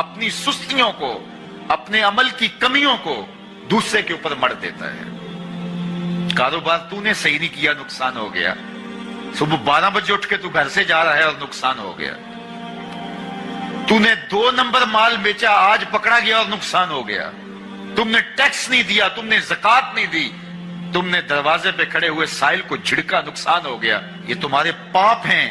اپنی سستیوں کو، اپنے عمل کی کمیوں کو دوسرے کے اوپر مر دیتا ہے۔ کاروبار تو نے صحیح نہیں کیا، نقصان ہو گیا۔ صبح 12 بجے اٹھ کے تو گھر سے جا رہا ہے اور نقصان ہو گیا۔ تو نے 2 نمبر مال بیچا، آج پکڑا گیا اور نقصان ہو گیا۔ تم نے ٹیکس نہیں دیا، تم نے زکوٰۃ نہیں دی، تم نے دروازے پہ کھڑے ہوئے سائل کو جھڑکا، نقصان ہو گیا۔ یہ تمہارے پاپ ہیں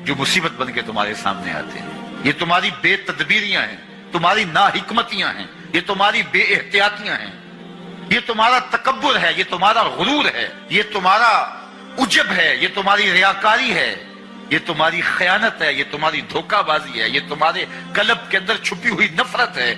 جو مصیبت بن کے تمہارے سامنے آتے ہیں۔ یہ تمہاری بے تدبیریاں ہیں، تمہاری ناحکمتیاں ہیں، یہ تمہاری بے احتیاطیاں ہیں، یہ تمہارا تکبر ہے، یہ تمہارا غرور ہے، یہ تمہارا عجب ہے، یہ تمہاری ریاکاری ہے، یہ تمہاری خیانت ہے، یہ تمہاری دھوکہ بازی ہے، یہ تمہارے قلب کے اندر چھپی ہوئی نفرت ہے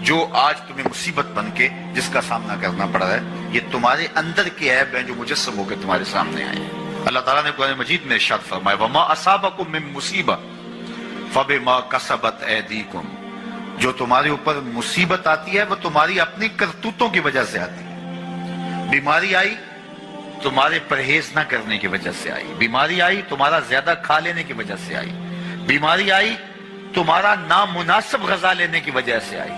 جو آج تمہیں مصیبت بن کے جس کا سامنا کرنا پڑ رہا ہے۔ یہ تمہارے اندر کے عیب ہیں جو مجسم ہو کے تمہارے سامنے آئے ہیں۔ اللہ تعالیٰ نے قرآن مجید میں ارشاد فرمایا وَمَا أَصَابَكُم مِّن مُّصِيبَةٍ فَبِمَا كَسَبَتْ أَيْدِيكُمْ، جو تمہارے اوپر مصیبت آتی ہے وہ تمہاری اپنی کرتوتوں کی وجہ سے آتی ہے۔ بیماری آئی تمہارے پرہیز نہ کرنے کی وجہ سے آئی، بیماری آئی تمہارا زیادہ کھا لینے کی وجہ سے آئی، بیماری آئی تمہارا نامناسب غذا لینے کی وجہ سے آئی،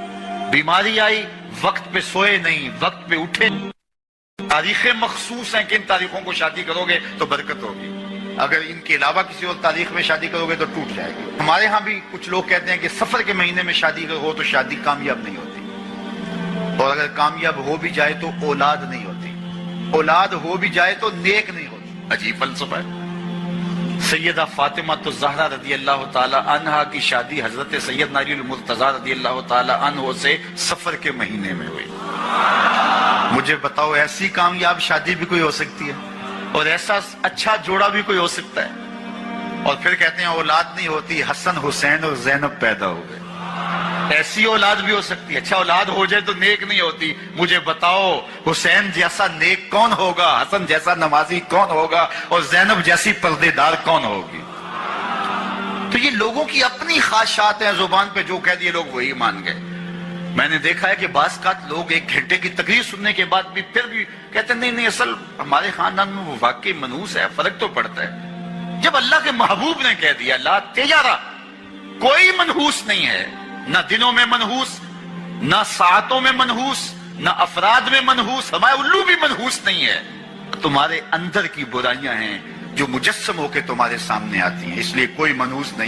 بیماری آئی وقت پہ سوئے نہیں، وقت پہ اٹھے۔ تاریخیں مخصوص ہیں کہ ان تاریخوں کو شادی کرو گے تو برکت ہوگی، اگر ان کے علاوہ کسی اور تاریخ میں شادی کرو گے تو ٹوٹ جائے گی۔ ہمارے ہاں بھی کچھ لوگ کہتے ہیں کہ سفر کے مہینے میں شادی ہو تو شادی کامیاب نہیں ہوتی، اور اگر کامیاب ہو بھی جائے تو اولاد نہیں ہوتی، اولاد ہو بھی جائے تو نیک نہیں ہوتی۔ عجیب فلسفہ ہے۔ سیدہ فاطمہ الزہرا رضی اللہ تعالی عنہا کی شادی حضرت سیدنا علی المرتضیٰ رضی اللہ تعالی عنہ سے سفر کے مہینے میں ہوئی۔ مجھے بتاؤ ایسی کامیاب شادی بھی کوئی ہو سکتی ہے، اور ایسا اچھا جوڑا بھی کوئی ہو سکتا ہے، اور پھر کہتے ہیں اولاد نہیں ہوتی، حسن حسین اور زینب پیدا ہو گئے۔ ایسی اولاد بھی ہو سکتی ہے، اچھا اولاد ہو جائے تو نیک نہیں ہوتی۔ مجھے بتاؤ حسین جیسا نیک کون ہوگا، حسن جیسا نمازی کون ہوگا، اور زینب جیسی پردے دار کون ہوگی؟ تو یہ لوگوں کی اپنی خواہشات ہیں، زبان پہ جو کہہ دیے لوگ وہی مان گئے۔ میں نے دیکھا ہے کہ بعض کا لوگ 1 گھنٹے کی تقریر سننے کے بعد بھی پھر بھی کہتے ہیں نہیں اصل ہمارے خاندان میں وہ واقعی منحوس ہے، فرق تو پڑتا ہے۔ جب اللہ کے محبوب نے کہہ دیا لا تجارہ، کوئی منحوس نہیں ہے، نہ دنوں میں منحوس، نہ ساعتوں میں منحوس، نہ افراد میں منحوس، ہمارے الو بھی منحوس نہیں ہے۔ تمہارے اندر کی برائیاں ہیں جو مجسم ہو کے تمہارے سامنے آتی ہیں، اس لیے کوئی منحوس نہیں۔